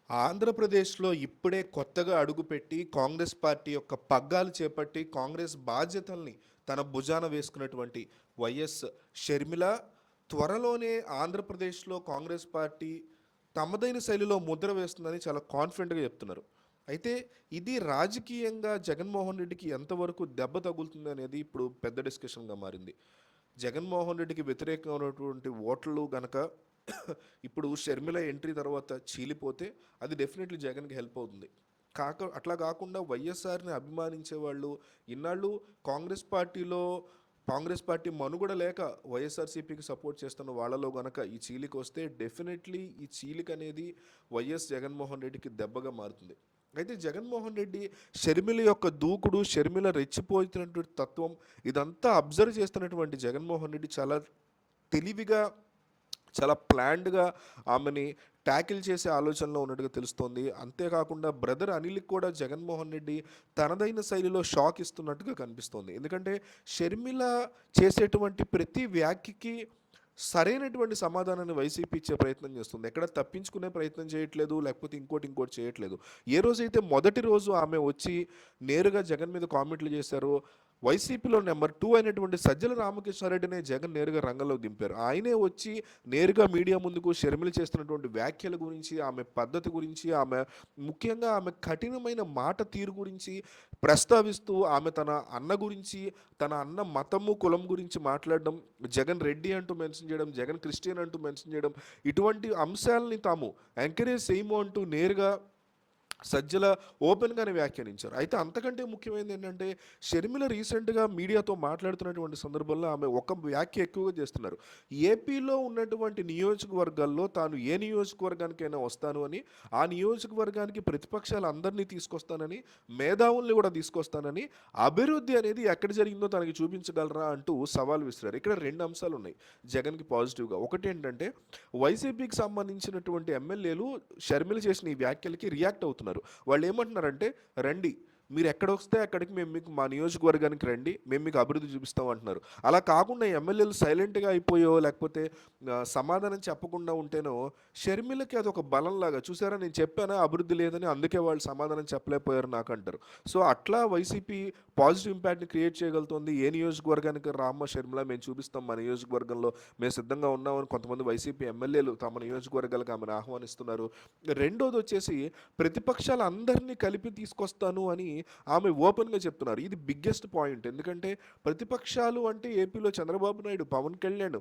ఆంధ్రప్రదేశ్‌లో ఇప్పుడే కొత్తగా అడుగుపెట్టి కాంగ్రెస్ పార్టీ యొక్క పగ్గాలు చేపట్టి కాంగ్రెస్ బాధ్యతల్ని తన భుజాన వేసుకున్నటువంటి వైఎస్ షర్మిల త్వరలోనే ఆంధ్రప్రదేశ్‌లో కాంగ్రెస్ పార్టీ తమదైన శైలిలో ముద్ర వేస్తుందని చాలా కాన్ఫిడెంట్‌గా చెప్తున్నారు. అయితే ఇది రాజకీయంగా జగన్మోహన్ రెడ్డికి ఎంతవరకు దెబ్బ తగులుతుంది అనేది ఇప్పుడు పెద్ద డిస్కషన్‌గా మారింది. జగన్మోహన్ రెడ్డికి వ్యతిరేకంగా ఉన్నటువంటి ఓట్లు గనక ఇప్పుడు షర్మిల ఎంట్రీ తర్వాత చీలిపోతే అది డెఫినెట్లీ జగన్కి హెల్ప్ అవుతుంది. అట్లా కాకుండా వైఎస్ఆర్ని అభిమానించే వాళ్ళు ఇన్నాళ్ళు కాంగ్రెస్ పార్టీలో కాంగ్రెస్ పార్టీ మనుగడ లేక వైఎస్ఆర్సీపీకి సపోర్ట్ చేస్తున్న వాళ్ళలో గనక ఈ చీలిక వస్తే డెఫినెట్లీ ఈ చీలిక అనేది వైఎస్ జగన్మోహన్ రెడ్డికి దెబ్బగా మారుతుంది. అయితే జగన్మోహన్ రెడ్డి షర్మిల యొక్క దూకుడు, షర్మిల రెచ్చిపోతున్నటువంటి తత్వం ఇదంతా అబ్జర్వ్ చేస్తున్నటువంటి జగన్మోహన్ రెడ్డి చాలా తెలివిగా, చాలా ప్లాన్డ్గా ఆమెని ట్యాకిల్ చేసే ఆలోచనలో ఉన్నట్టుగా తెలుస్తోంది. అంతేకాకుండా బ్రదర్ అనిల్కి కూడా జగన్మోహన్ రెడ్డి తనదైన శైలిలో షాక్ ఇస్తున్నట్టుగా కనిపిస్తోంది. ఎందుకంటే షర్మిల చేసేటువంటి ప్రతి వ్యాఖ్యకి సరైనటువంటి సమాధానాన్ని వైసీపీ ఇచ్చే ప్రయత్నం చేస్తుంది. ఎక్కడ తప్పించుకునే ప్రయత్నం చేయట్లేదు, లేకపోతే ఇంకోటి చేయట్లేదు. ఏ రోజైతే మొదటి రోజు ఆమె వచ్చి నేరుగా జగన్ మీద కామెంట్లు చేశారో, వైసీపీలో నెంబర్ 2 అయినటువంటి సజ్జల రామకృష్ణారెడ్డినే జగన్ నేరుగా రంగంలోకి దింపారు. ఆయనే వచ్చి నేరుగా మీడియా ముందుకు షర్మిల చేస్తున్నటువంటి వ్యాఖ్యల గురించి, ఆమె పద్ధతి గురించి, ముఖ్యంగా ఆమె కఠినమైన మాట తీరు గురించి ప్రస్తావిస్తూ, ఆమె తన అన్న గురించి, తన అన్న మతము కులం గురించి మాట్లాడడం, జగన్ రెడ్డి అంటూ మెన్షన్ చేయడం, జగన్ క్రిస్టియన్ అంటూ మెన్షన్ చేయడం, ఇటువంటి అంశాలని తాము ఎంకరేజ్ చేయము అంటూ నేరుగా సజ్జల ఓపెన్గానే వ్యాఖ్యానించారు. అయితే అంతకంటే ముఖ్యమైనది ఏంటంటే షర్మిల రీసెంట్గా మీడియాతో మాట్లాడుతున్నటువంటి సందర్భంలో ఆమె ఒక వ్యాఖ్య ఎక్కువగా చేస్తున్నారు. ఏపీలో ఉన్నటువంటి నియోజకవర్గాల్లో తాను ఏ నియోజకవర్గానికైనా వస్తాను అని, ఆ నియోజకవర్గానికి ప్రతిపక్షాలు అందరినీ తీసుకొస్తానని, మేధావుల్ని కూడా తీసుకొస్తానని, అభివృద్ధి అనేది ఎక్కడ జరిగిందో తనకి చూపించగలరా అంటూ సవాల్ విసిరారు. ఇక్కడ 2 అంశాలు ఉన్నాయి జగన్కి పాజిటివ్గా. ఒకటి ఏంటంటే వైసీపీకి సంబంధించినటువంటి ఎమ్మెల్యేలు షర్మిల చేసిన ఈ వ్యాఖ్యలకి రియాక్ట్ అవుతున్నారు. వాళ్ళు ఏమంటున్నారంటే, రండి మీరు ఎక్కడ వస్తే అక్కడికి మేము మీకు మా నియోజకవర్గానికి రండి, మేము మీకు అభివృద్ధి చూపిస్తాం అంటున్నారు. అలా కాకుండా ఎమ్మెల్యేలు సైలెంట్గా అయిపోయో, లేకపోతే సమాధానం చెప్పకుండా ఉంటేనో షర్మిలకి అది ఒక బలంలాగా, చూసారా నేను చెప్పానా అభివృద్ధి లేదని, అందుకే వాళ్ళు సమాధానం చెప్పలేకపోయారు నాకు అంటారు. సో అట్లా వైసీపీ పాజిటివ్ ఇంపాక్ట్ని క్రియేట్ చేయగలుగుతుంది. ఏ నియోజకవర్గానికి రామ్మ షర్మిల, మేము చూపిస్తాం మా నియోజకవర్గంలో మేము సిద్ధంగా ఉన్నామని కొంతమంది వైసీపీ ఎమ్మెల్యేలు తమ నియోజకవర్గాలకు ఆమెను ఆహ్వానిస్తున్నారు. రెండోది వచ్చేసి ప్రతిపక్షాలు అందరినీ కలిపి తీసుకొస్తాను అని ఆమె ఓపెన్గా చెప్తున్నారు. ఇది బిగ్గెస్ట్ పాయింట్. ఎందుకంటే ప్రతిపక్షాలు అంటే ఏపీలో చంద్రబాబు నాయుడు, పవన్ కళ్యాణ్,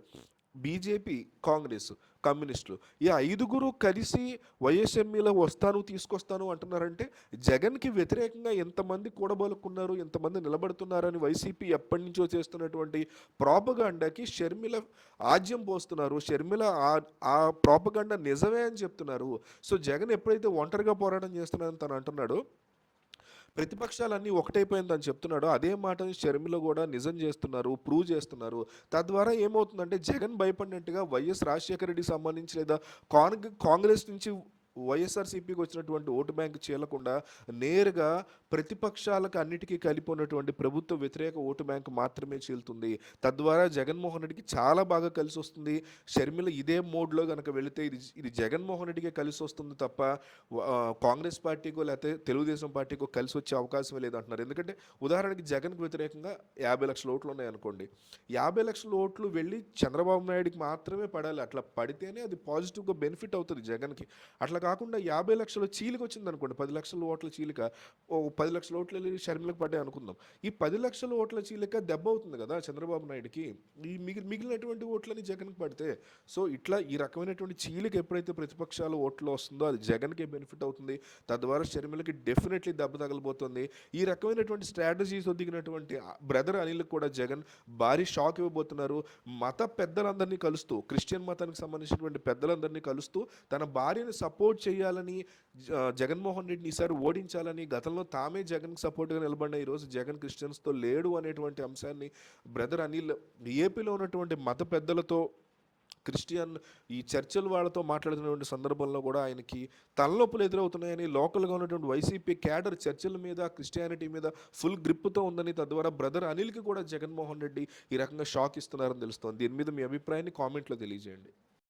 బీజేపీ, కాంగ్రెస్, కమ్యూనిస్టులు, ఈ 5గురు కలిసి వైఎస్ఎంఈలో వస్తాను తీసుకొస్తాను అంటున్నారంటే జగన్కి వ్యతిరేకంగా ఎంతమంది కూడబలుకున్నారు, ఎంతమంది నిలబడుతున్నారని వైసీపీ ఎప్పటి నుంచో చేస్తున్నటువంటి ప్రాపగాండాకి షర్మిల ఆజ్యం పోస్తున్నారు. షర్మిల ఆ ప్రాపగాండా నిజమే అని చెప్తున్నారు. సో జగన్ ఎప్పుడైతే ఒంటరిగా పోరాటం చేస్తున్నారని తను అంటున్నాడో, ప్రతిపక్షాలన్నీ ఒకటైపోయిందని చెప్తున్నాడో, అదే మాటని షర్మిల కూడా నిజం చేస్తున్నారు, ప్రూవ్ చేస్తున్నారు. తద్వారా ఏమవుతుందంటే జగన్ భయపడినట్టుగా వైఎస్ రాజశేఖర రెడ్డికి సంబంధించి లేదా కాంగ్రెస్ నుంచి వైఎస్ఆర్సీపీకి వచ్చినటువంటి ఓటు బ్యాంక్ చీలకుండా నేరుగా ప్రతిపక్షాలకు అన్నిటికీ కలిపి ఉన్నటువంటి ప్రభుత్వ వ్యతిరేక ఓటు బ్యాంక్ మాత్రమే చీలుతుంది. తద్వారా జగన్మోహన్ రెడ్డికి చాలా బాగా కలిసి వస్తుంది. షర్మిల ఇదే మోడ్లో కనుక వెళితే ఇది జగన్మోహన్ రెడ్డికే కలిసి వస్తుంది తప్ప కాంగ్రెస్ పార్టీకో లేకపోతే తెలుగుదేశం పార్టీకో కలిసి వచ్చే అవకాశమే లేదంటున్నారు. ఎందుకంటే ఉదాహరణకి జగన్కి వ్యతిరేకంగా 50 లక్షల ఓట్లు ఉన్నాయనుకోండి, 50 లక్షల ఓట్లు వెళ్ళి చంద్రబాబు నాయుడికి మాత్రమే పడాలి. అట్లా పడితేనే అది పాజిటివ్గా బెనిఫిట్ అవుతుంది జగన్కి. అట్లా కాకుండా 50 లక్షల చీలిక వచ్చింది అనుకోండి, 10 లక్షల ఓట్ల చీలిక, 10 లక్షల ఓట్లు వెళ్ళి షర్మిలకు పడ్డాయి అనుకుందాం, ఈ 10 లక్షల ఓట్ల చీలిక దెబ్బ అవుతుంది కదా చంద్రబాబు నాయుడికి, ఈ మిగిలినటువంటి ఓట్లని జగన్కి పడితే. సో ఇట్లా ఈ రకమైనటువంటి చీలిక ఎప్పుడైతే ప్రతిపక్షాల ఓట్లు వస్తుందో అది జగన్కే బెనిఫిట్ అవుతుంది. తద్వారా షర్మిలకి డెఫినెట్లీ దెబ్బ తగలబోతుంది. ఈ రకమైనటువంటి స్ట్రాటజీస్ దిగినటువంటి బ్రదర్ అనిల్కి కూడా జగన్ భారీ షాక్ ఇవ్వబోతున్నారు. మత పెద్దలందరినీ కలుస్తూ, క్రిస్టియన్ మతానికి సంబంధించినటువంటి పెద్దలందరినీ కలుస్తూ తన భార్యను సపోర్ట్ చేయాలని, జగన్మోహన్ రెడ్డిని ఈసారి ఓడించాలని, గతంలో తామే జగన్కి సపోర్ట్గా నిలబడిన ఈరోజు జగన్ క్రిస్టియన్స్తో లేడు అనేటువంటి అంశాన్ని బ్రదర్ అనిల్ ఏపీలో ఉన్నటువంటి మత పెద్దలతో, క్రిస్టియన్ ఈ చర్చల వాళ్ళతో మాట్లాడుతున్నటువంటి సందర్భంలో కూడా ఆయనకి తలనొప్పులు ఎదురవుతున్నాయని, లోకల్గా ఉన్నటువంటి వైసీపీ క్యాడర్ చర్చల మీద, క్రిస్టియానిటీ మీద ఫుల్ గ్రిప్తో ఉందని, తద్వారా బ్రదర్ అనిల్కి కూడా జగన్మోహన్ రెడ్డి ఈ రకంగా షాక్ ఇస్తున్నారని తెలుస్తోంది. దీని మీద మీ అభిప్రాయాన్ని కామెంట్లో తెలియజేయండి.